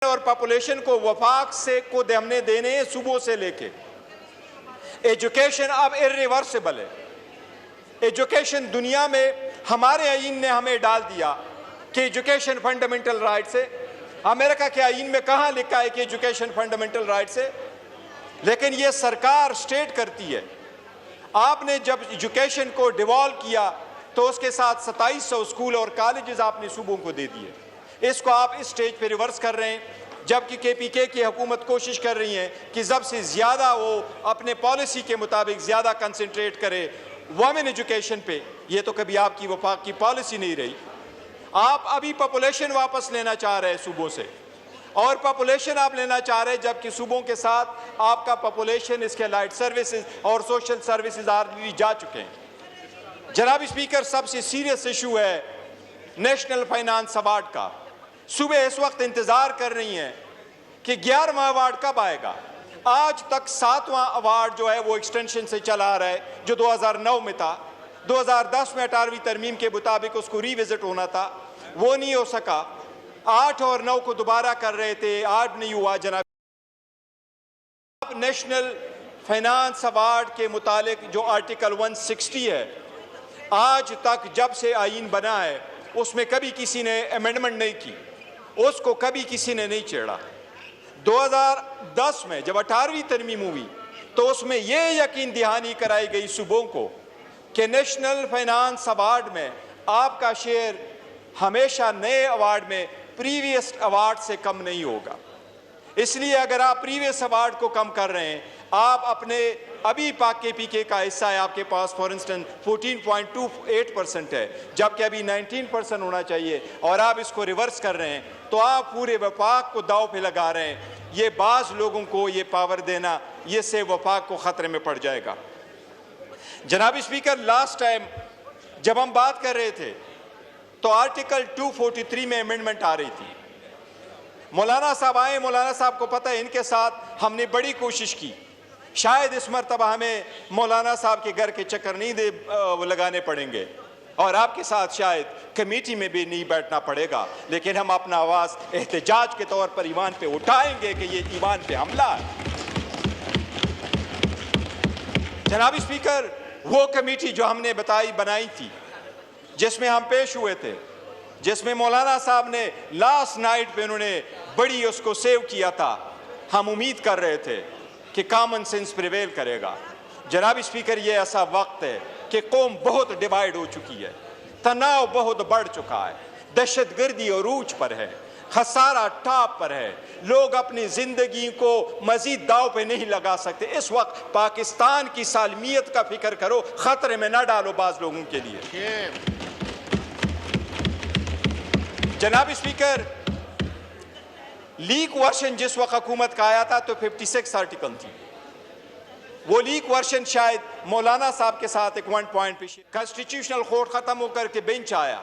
और पॉपुलेशन को वफाक से को हमने देने हैं सुबह से लेके। एजुकेशन अब इरिवर्सिबल है। एजुकेशन दुनिया में हमारे आईन ने हमें डाल दिया कि एजुकेशन फंडामेंटल राइट्स है। अमेरिका के आईन में कहाँ लिखा है कि एजुकेशन फंडामेंटल राइट्स है? लेकिन ये सरकार स्टेट करती है। आपने जब एजुकेशन को डिवॉल्व किया तो उसके साथ 2700 स्कूल और कॉलेजेस आपने सूबों को दे दिए। इसको आप इस स्टेज पे रिवर्स कर रहे हैं, जबकि KPK की हुकूमत कोशिश कर रही है कि जब से ज़्यादा वो अपने पॉलिसी के मुताबिक ज़्यादा कंसंट्रेट करे वुमेन एजुकेशन पे। ये तो कभी आपकी वफाक की पॉलिसी नहीं रही। आप अभी पॉपुलेशन वापस लेना चाह रहे हैं सूबों से, और पॉपुलेशन आप लेना चाह रहे हैं जबकि सूबों के साथ आपका पॉपुलेशन, इसके लाइट सर्विसेज और सोशल सर्विसेज ऑलरेडी जा चुके हैं। जनाब स्पीकर, सबसे सीरियस इशू है नेशनल फाइनेंस अवार्ड का। सुबह इस वक्त इंतजार कर रही हैं कि 11वां अवार्ड कब आएगा। आज तक 7वां अवार्ड जो है वो एक्सटेंशन से चला आ रहा है, जो 2009 में था। 2010 में 18वीं तरमीम के मुताबिक उसको रिविजिट होना था, वो नहीं हो सका। 8 और 9 को दोबारा कर रहे थे, 8 नहीं हुआ। जनाब, नेशनल फाइनेंस अवार्ड के मुतालिक जो आर्टिकल 160 है, आज तक जब से आईन बना है उसमें कभी किसी ने अमेंडमेंट नहीं की, उसको कभी किसी ने नहीं छेड़ा। 2010 में जब 18वीं तरमीम हुई तो उसमें यह यकीन दहानी कराई गई सूबों को कि नेशनल फाइनेंस अवार्ड में आपका शेयर हमेशा नए अवार्ड में प्रीवियस अवार्ड से कम नहीं होगा। इसलिए अगर आप प्रीवियस अवार्ड को कम कर रहे हैं, आप अपने अभी पाक KPK का हिस्सा है आपके पास फॉर इंस्टेंस 14.28% है, जबकि अभी 19% होना चाहिए, और आप इसको रिवर्स कर रहे हैं, तो आप पूरे वफाक को दाव पे लगा रहे हैं। ये बाज़ लोगों को ये पावर देना, ये से वफाक को ख़तरे में पड़ जाएगा। जनाब स्पीकर, लास्ट टाइम जब हम बात कर रहे थे तो आर्टिकल 243 में अमेंडमेंट आ रही थी। मौलाना साहब आए, मौलाना साहब को पता है इनके साथ हमने बड़ी कोशिश की। शायद इस मरतबा हमें मौलाना साहब के घर के चक्कर नहीं लगाने पड़ेंगे और आपके साथ शायद कमेटी में भी नहीं बैठना पड़ेगा, लेकिन हम अपना आवाज़ एहतजाज के तौर पर ईवान पे उठाएंगे कि ये ईवान पे हमला है। जनाब स्पीकर, वो कमेटी जो हमने बनाई थी, जिसमें हम पेश हुए थे, जिसमें मौलाना साहब ने लास्ट नाइट पे उन्होंने बड़ी उसको सेव किया था, हम उम्मीद कर रहे थे कि कॉमन सेंस प्रिवेल करेगा। जनाब स्पीकर, ये ऐसा वक्त है कि कौम बहुत डिवाइड हो चुकी है, तनाव बहुत बढ़ चुका है, दहशतगर्दी अरूज पर है, खसारा टॉप पर है, लोग अपनी जिंदगी को मजीद दाव पे नहीं लगा सकते। इस वक्त पाकिस्तान की सालमियत का फिक्र करो, खतरे में ना डालो बाज लोगों के लिए। जनाब स्पीकर, लीक वर्शन जिस वक्त हुकूमत का आया था तो 56 आर्टिकल थी। वो लीक वर्शन शायद मौलाना साहब के साथ एक 1 पॉइंट पीछे कॉन्स्टिट्यूशनल कोर्ट खत्म होकर के बेंच आया,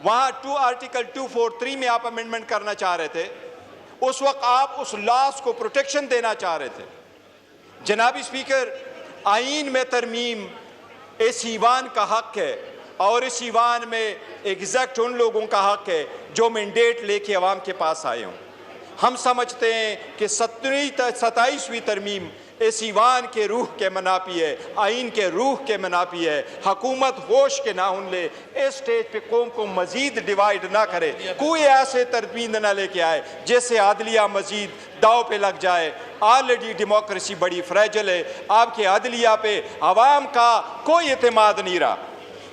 वहां आर्टिकल 243 में आप अमेंडमेंट करना चाह रहे थे। उस वक्त आप उस लॉस को प्रोटेक्शन देना चाह रहे थे। जनाब स्पीकर, आईन में तरमीम इस ईवान का हक है, और इस ईवान में एग्जैक्ट उन लोगों का हक है जो मैंडेट लेके अवाम के पास आए हों। हम समझते हैं कि 27वीं तरमीम इस ईवान के रूह के मनाफी है, आइन के रूह के मनाफी है। हुकूमत होश के नाउन ले, इस स्टेज पे कौम को मजीद डिवाइड ना करे, कोई ऐसे तरमीम ना लेके आए जैसे आदलिया मजीद दाव पे लग जाए। ऑलरेडी डेमोक्रेसी बड़ी फ्रेजल है, आपके आदलिया पे अवाम का कोई एतमाद नहीं रहा।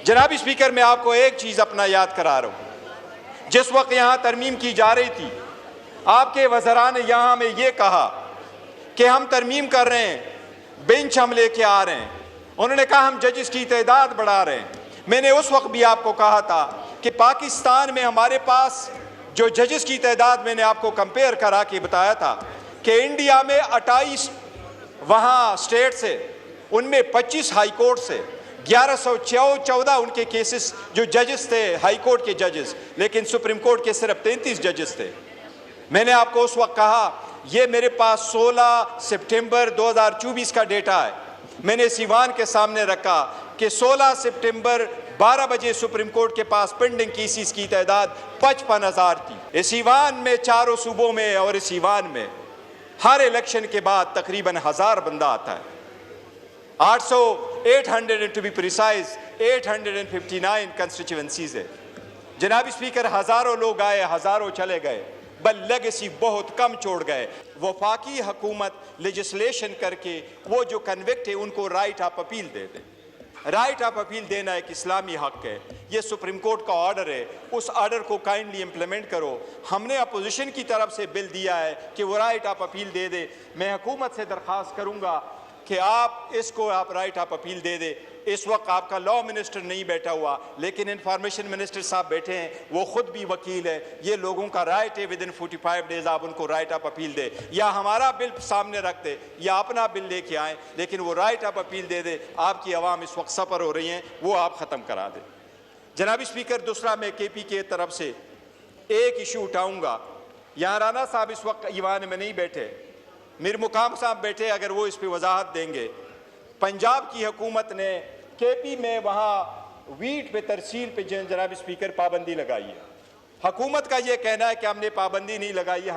जनाब स्पीकर, मैं आपको एक चीज़ अपना याद करा रहा हूँ। जिस वक्त यहाँ तरमीम की जा रही थी, आपके वज़रा ने यहाँ में ये कहा कि हम तरमीम कर रहे हैं, बेंच हम लेके आ रहे हैं। उन्होंने कहा हम जजेस की तादाद बढ़ा रहे हैं। मैंने उस वक्त भी आपको कहा था कि पाकिस्तान में हमारे पास जो जजेस की तादाद, मैंने आपको कंपेयर करा के बताया था कि इंडिया में 28 वहाँ स्टेट से, उनमें 25 हाई कोर्ट से, 1114 उनके केसेस जो जजेस थे हाई कोर्ट के जजेस, लेकिन सुप्रीम कोर्ट के सिर्फ 33 जजेस थे। मैंने आपको उस वक्त कहा, ये मेरे पास 16 सितंबर 2024 का डेटा है। मैंने इस ईवान के सामने रखा कि 16 सितंबर 12 बजे सुप्रीम कोर्ट के पास पेंडिंग केसेस की तादाद 55,000 थी। इस ईवान में चारों सूबों में और इस ईवान में हर इलेक्शन के बाद तकरीबन 1000 बंदा आता है। 800 टू बी प्रिसाइज 859 कंस्टिट्यूएंसीज है। जनाब स्पीकर, हज़ारों लोग आए, हज़ारों चले गए, बल लेगेसी बहुत कम छोड़ गए। वफाकी हुकूमत लेजिस्लेशन करके वो जो कन्विक्ट है उनको right of appeal they they. Right of appeal देना एक इस्लामी हक है। ये सुप्रीम कोर्ट का ऑर्डर है, उस ऑर्डर को काइंडली इम्प्लीमेंट करो। हमने अपोजिशन की तरफ से बिल दिया है कि वो राइट ऑफ अपील दे दे। मैं हुकूमत से दरख्वास्त करूँगा कि आप इसको राइट ऑफ अपील दे दे। इस वक्त आपका लॉ मिनिस्टर नहीं बैठा हुआ, लेकिन इंफॉर्मेशन मिनिस्टर साहब बैठे हैं, वो खुद भी वकील है। ये लोगों का राइट है, विद इन 45 डेज आप उनको राइट ऑफ अपील दे, या हमारा बिल सामने रख दे या अपना बिल लेके आए, लेकिन वो राइट ऑफ अपील दे दे। आपकी आवाम इस वक्त सफ़र हो रही हैं, वो आप ख़त्म करा दे। जनाब स्पीकर, दूसरा मैं KP की तरफ से एक इशू उठाऊँगा। यहाँ राना साहब इस वक्त ईवान में नहीं बैठे, मीर मुकाम साहब बैठे, अगर वो इस पर वजाहत देंगे। पंजाब की हुकूमत ने KP में वहाँ वीट पे तरसील पे जनाब स्पीकर पाबंदी लगाई है। हुकूमत का ये कहना है कि हमने पाबंदी नहीं लगाई है,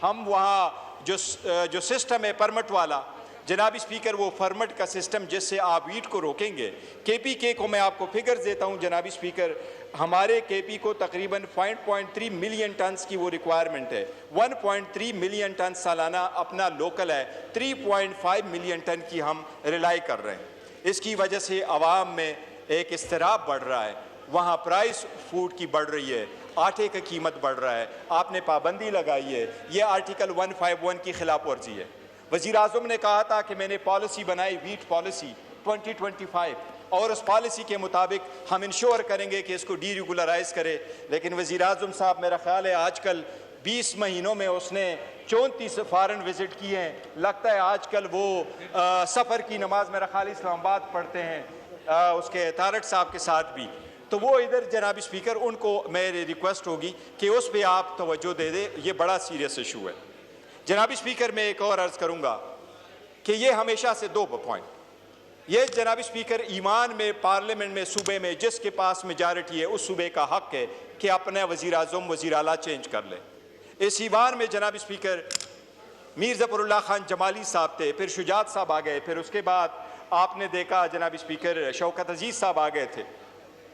हम वहाँ जो सिस्टम है परमिट वाला, जनाब स्पीकर, वो परमिट का सिस्टम जिससे आप वीट को रोकेंगे। KPK को मैं आपको फिगर्स देता हूँ जनाब स्पीकर, हमारे KP को तकरीबन 5.3 मिलियन टन्स की वो रिक्वायरमेंट है। 1.3 मिलियन टन सालाना अपना लोकल है, 3.5 मिलियन टन की हम रिलाई कर रहे हैं। इसकी वजह से आवाम में एक इस्तिराब बढ़ रहा है, वहाँ प्राइस फूड की बढ़ रही है, आटे की कीमत बढ़ रहा है। आपने पाबंदी लगाई है, ये आर्टिकल 151 की खिलाफ वर्जी है। वज़ीर आज़म ने कहा था कि मैंने पॉलिसी बनाई, वीट पॉलिसी 2025, और उस पॉलिसी के मुताबिक हम इंश्योर करेंगे कि इसको डीरेगुलराइज करे। लेकिन वज़ीर आज़म साहब, मेरा ख्याल है आजकल 20 महीनों में उसने 34 फॉरेन विजिट किए हैं। लगता है आजकल वो सफ़र की नमाज मेरा ख्याल इस्लामाबाद पढ़ते हैं, उसके तारक साहब के साथ भी। तो वो इधर जनाब स्पीकर, उनको मेरी रिक्वेस्ट होगी कि उस पर आप तवज्जो दे दे, ये बड़ा सीरियस इशू है। जनाब स्पीकर, मैं एक और अर्ज़ करूँगा कि ये हमेशा से 2 पॉइंट, ये जनाब स्पीकर ईमान में, पार्लियामेंट में, सूबे में जिसके पास मेजॉरिटी है उस सूबे का हक है कि अपने वज़ीर आज़म, वज़ीर आला चेंज कर ले। इस ईवान में जनाब स्पीकर मीर ज़फ़रुल्लाह खान जमाली साहब थे, फिर शुजात साहब आ गए, फिर उसके बाद आपने देखा जनाब स्पीकर शौकत अजीज़ साहब आ गए थे,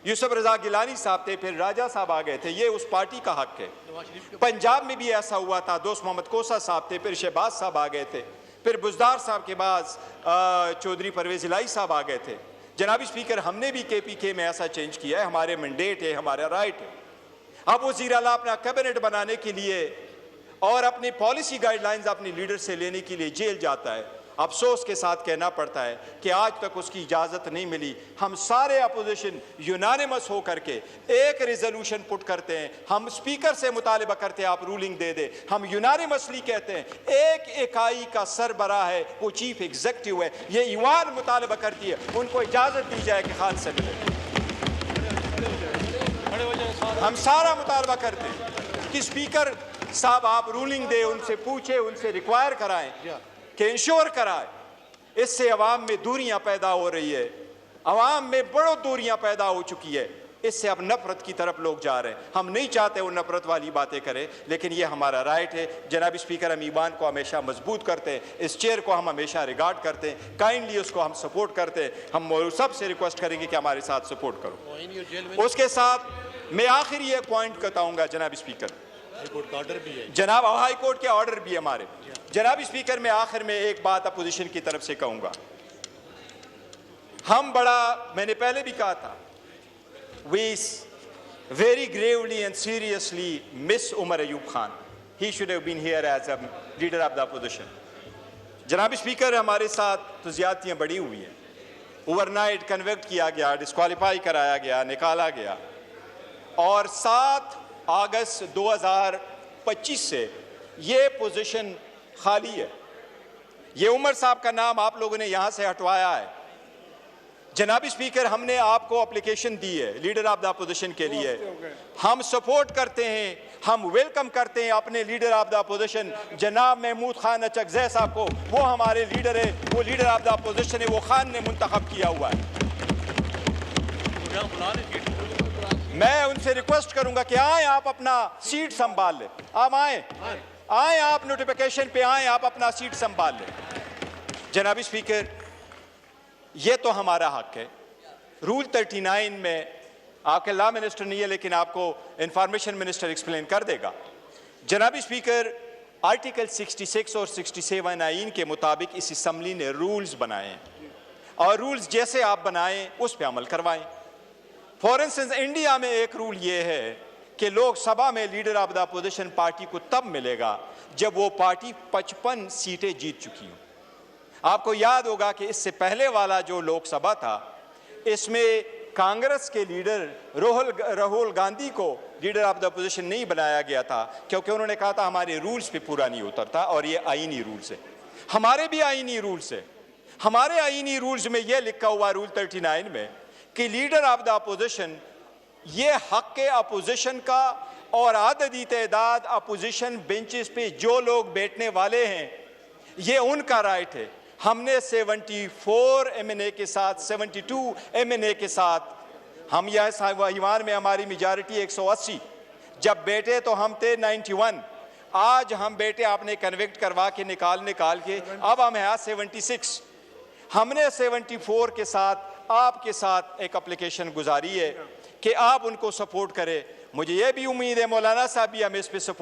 यूसुफ रज़ा गिलानी साहब थे, फिर राजा साहब आ गए थे। ये उस पार्टी का हक है। पंजाब में भी ऐसा हुआ था, दोस्त मोहम्मद कोसा साहब थे, फिर शहबाज साहब आ गए थे, फिर बुज़दार साहब के बाद चौधरी परवेज़ इलाही साहब आ गए थे। जनाब स्पीकर, हमने भी KPK में ऐसा चेंज किया है, हमारे मैंडेट है, हमारा राइट है। अब वज़ीर आला अपना कैबिनेट बनाने के लिए और अपनी पॉलिसी गाइडलाइंस अपनी लीडर से लेने के लिए जेल जाता है। अफसोस के साथ कहना पड़ता है कि आज तक उसकी इजाज़त नहीं मिली। हम सारे अपोजिशन यूनानिमस हो करके एक रिजोल्यूशन पुट करते हैं, हम स्पीकर से मुतालिबा करते हैं आप रूलिंग दे दे। हम यूनानिमसली कहते हैं एक इकाई का सरबराह है, वो चीफ एग्जीक्यूटिव है। ये ईवान मुतालिबा करती है, उनको इजाज़त दी जाए कि खान से मिले। हम सारा मुतालबा करते हैं कि स्पीकर साहब आप रूलिंग दे, उनसे पूछे, उनसे रिक्वायर कराएं कि इंश्योर कराएं। इससे अवाम में दूरियां पैदा हो रही है, अवाम में बड़ो दूरियां पैदा हो चुकी है। इससे अब नफरत की तरफ लोग जा रहे हैं। हम नहीं चाहते वो नफरत वाली बातें करें, लेकिन ये हमारा राइट है। जनाब स्पीकर, हम ईमान को हमेशा मजबूत करते हैं, इस चेयर को हम हमेशा रिगार्ड करते हैं, काइंडली उसको हम सपोर्ट करते हैं। हम सबसे रिक्वेस्ट करेंगे कि हमारे साथ सपोर्ट करो। उसके साथ मैं आखिरी एक पॉइंट बताऊंगा जनाब स्पीकर, ऑर्डर भी है जनाब, हाई कोर्ट के ऑर्डर भी हमारे। जनाब स्पीकर, मैं आखिर में एक बात अपोजिशन की तरफ से कहूंगा। हम बड़ा, मैंने पहले भी कहा था, we very gravely and seriously miss Umar Ayub Khan. He should have been here as a leader of the opposition. जनाब स्पीकर, हमारे साथ तो ज्यादतियां बड़ी हुई हैं। ओवरनाइट कन्वेक्ट किया गया, डिस्क्वालीफाई कराया गया, निकाला गया, और 7 अगस्त 2025 से ये पोजीशन खाली है। ये उमर साहब का नाम आप लोगों ने यहाँ से हटवाया है। जनाब स्पीकर, हमने आपको एप्लीकेशन दी है लीडर ऑफ द अपोजिशन के लिए। हम सपोर्ट करते हैं, हम वेलकम करते हैं अपने लीडर ऑफ द अपोजिशन जनाब महमूद खान अचकज़ई साहब को। वो हमारे लीडर है, वो लीडर ऑफ द अपोजिशन है, वो खान ने मुंतखब किया हुआ है। यहाँ बुला लीजिए। मैं उनसे रिक्वेस्ट करूंगा कि आए आप अपना सीट संभाल ले। आप आए आप नोटिफिकेशन पे आए, आप अपना सीट संभाल ले। जनाबी स्पीकर, ये तो हमारा हक है। रूल 39 में आपके लॉ मिनिस्टर नहीं है, लेकिन आपको इंफॉर्मेशन मिनिस्टर एक्सप्लेन कर देगा। जनाबी स्पीकर, आर्टिकल 66 और 67 आइन के मुताबिक इस असम्बली ने रूल्स बनाए हैं, और रूल्स जैसे आप बनाएं उस पर अमल करवाएं। फॉर इंस्टेंस, इंडिया में एक रूल ये है कि लोकसभा में leader of the opposition party को तब मिलेगा जब वो पार्टी 55 सीटें जीत चुकी हो। आपको याद होगा कि इससे पहले वाला जो लोकसभा था, इसमें कांग्रेस के लीडर राहुल गांधी को लीडर ऑफ द अपोजिशन नहीं बनाया गया था, क्योंकि उन्होंने कहा था हमारे रूल्स पे पूरा नहीं उतरता, और ये आईनी रूल्स है। हमारे भी आईनी रूल्स है। हमारे आईनी रूल्स में यह लिखा हुआ रूल 39 में कि लीडर ऑफ द अपोजिशन, ये हक के अपोजिशन का और आददी तादाद अपोजिशन बेंचेस पे जो लोग बैठने वाले हैं, ये उनका राइट है। हमने 74 MNA के साथ, 72 MNA के साथ, हम यह ईवान में हमारी मेजॉरिटी 180, जब बैठे तो हम थे 91। आज हम बैठे आपने कन्विक्ट करवा के निकाल के, अब हम हैं 76। हमने 74 के साथ आपके साथ एक एप्लीकेशन गुजारी है कि आप उनको सपोर्ट करें। मुझे यह भी उम्मीद है मौलाना साहब भी हमें इस पे सपोर्ट